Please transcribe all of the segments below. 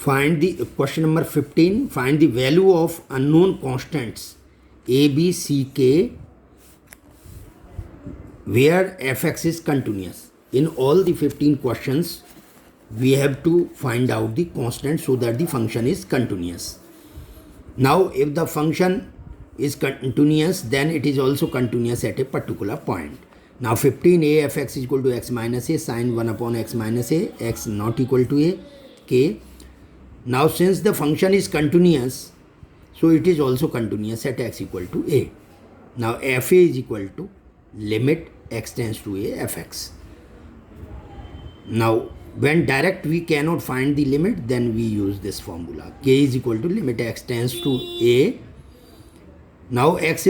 Find the question number 15. Find the value of unknown constants a, b, c, k where fx is continuous. In all the 15 questions, we have to find out the constant so that the function is continuous. Now, if the function is continuous, then it is also continuous at a particular point. Now, 15a fx is equal to x minus a sine 1 upon x minus a, x not equal to a, k. Now, since the function is continuous, so it is also continuous at x equal to a. Now, fa is equal to limit x tends to a fx. Now, when direct we cannot find the limit, then we use this formula. K is equal to limit x tends to a. Now, x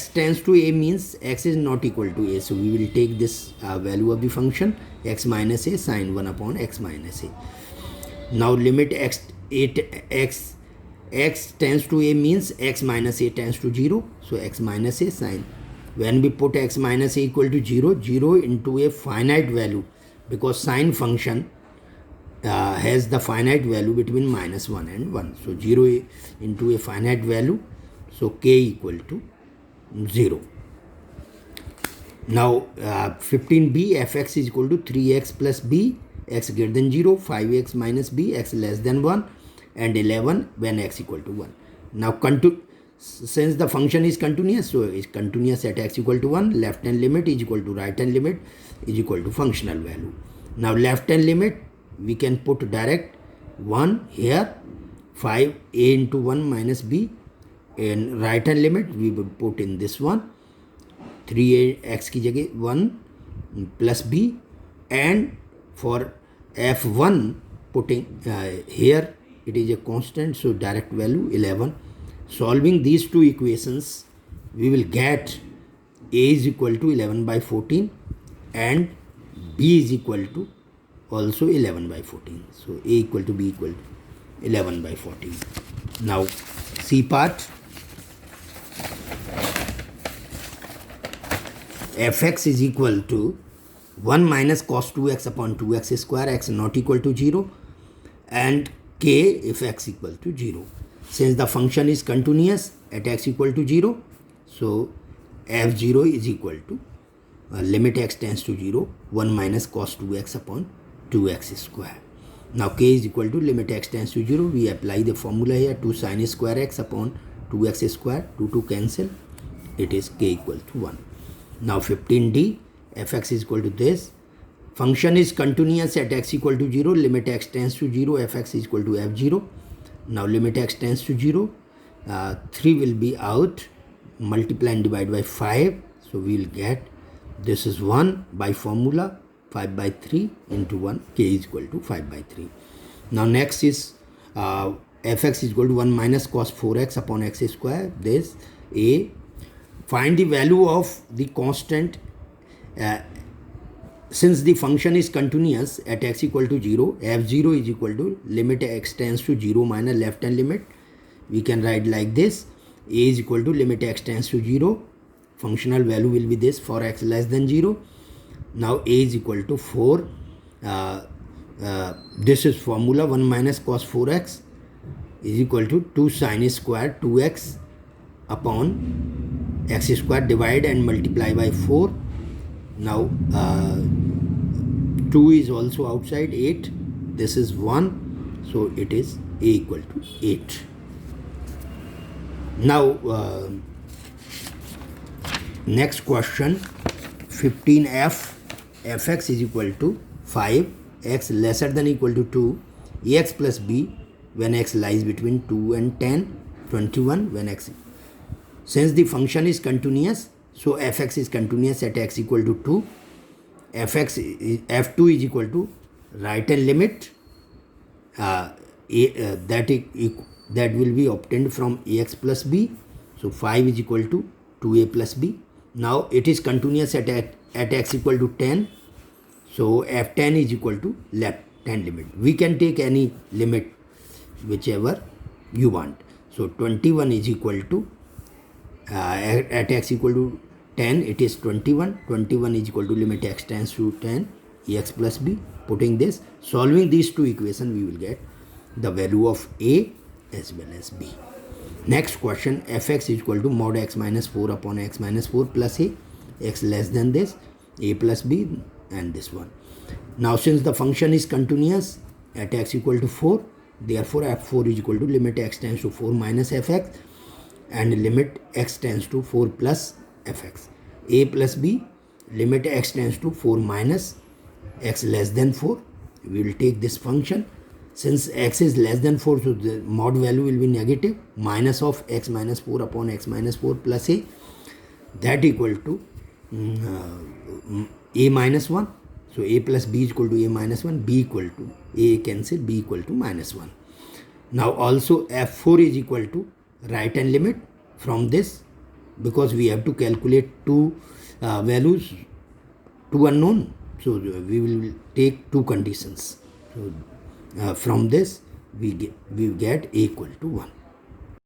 tends to a means x is not equal to a. So, we will take this value of the function x minus a sine 1 upon x minus a. Now, limit x tends to a means x minus a tends to 0. So, x minus a sine. When we put x minus a equal to 0, 0 into a finite value, because sine function has the finite value between minus 1 and 1. So, 0 into a finite value. So, k equal to 0. Now, 15b fx is equal to 3x plus b, x greater than 0, 5x minus b, x less than 1, and 11 when x equal to 1. Now, since the function is continuous, so it's continuous at x equal to 1, left hand limit is equal to right hand limit is equal to functional value. Now, left hand limit we can put direct 1 here, 5a into 1 minus b, and right hand limit we would put in this one, 3x की जगह 1 plus b, and for f1 putting here it is a constant, so direct value 11. Solving these two equations, we will get a is equal to 11 by 14 and b is equal to also 11 by 14. So, a equal to b equal to 11 by 14. Now, C part. Fx is equal to 1 minus cos 2x upon 2x square, x not equal to 0, and k if x equal to 0. Since the function is continuous at x equal to 0, so f0 is equal to limit x tends to 0, 1 minus cos 2x upon 2x square. Now, k is equal to limit x tends to 0. We apply the formula here, 2 sine square x upon 2x square, 2 cancel. It is k equal to 1. Now, 15d fx is equal to this. Function is continuous at x equal to 0, limit x tends to 0, fx is equal to f0. Now, limit x tends to 0, 3 will be out, multiply and divide by 5. So, we will get this is 1 by formula, 5 by 3 into 1, k is equal to 5 by 3. Now, next is fx is equal to 1 minus cos 4x upon x square, this a. Find the value of the constant since the function is continuous at x equal to 0, f0 is equal to limit x tends to 0 minus left hand limit. We can write like this, a is equal to limit x tends to 0, functional value will be this for x less than 0. Now, a is equal to 4, this is formula 1 minus cos 4x is equal to 2 sine square 2x upon x square, divide and multiply by 4. Now, 2 is also outside, 8, this is 1, so it is a equal to 8. Now, next question, 15f fx is equal to 5, x lesser than equal to 2, ax plus b when x lies between 2 and 10, 21 when x. Since the function is continuous, so fx is continuous at x equal to 2. f2 is equal to right hand limit that will be obtained from ax plus b. So, 5 is equal to 2a plus b. Now, it is continuous at x equal to 10. So, f10 is equal to left hand limit. We can take any limit whichever you want. So, 21 is equal to at x equal to 10, it is 21. 21 is equal to limit x tends to 10, ax plus b. Putting this, solving these two equations, we will get the value of A as well as B. Next question, fx is equal to mod x minus 4 upon x minus 4 plus a, x less than this, a plus b, and this one. Now since the function is continuous at x equal to 4, therefore f4 is equal to limit x tends to 4 minus fx and limit x tends to 4 plus fx. A plus b, limit x tends to 4 minus x less than 4. We will take this function. Since x is less than 4, so the mod value will be negative, minus of x minus 4 upon x minus 4 plus a, that equal to a minus 1. So a plus b is equal to a minus 1, b equal to, a cancel, b equal to minus 1. Now also f4 is equal to right hand limit from this, because we have to calculate two values, two unknown. So we will take two conditions. So from this we get a equal to 1.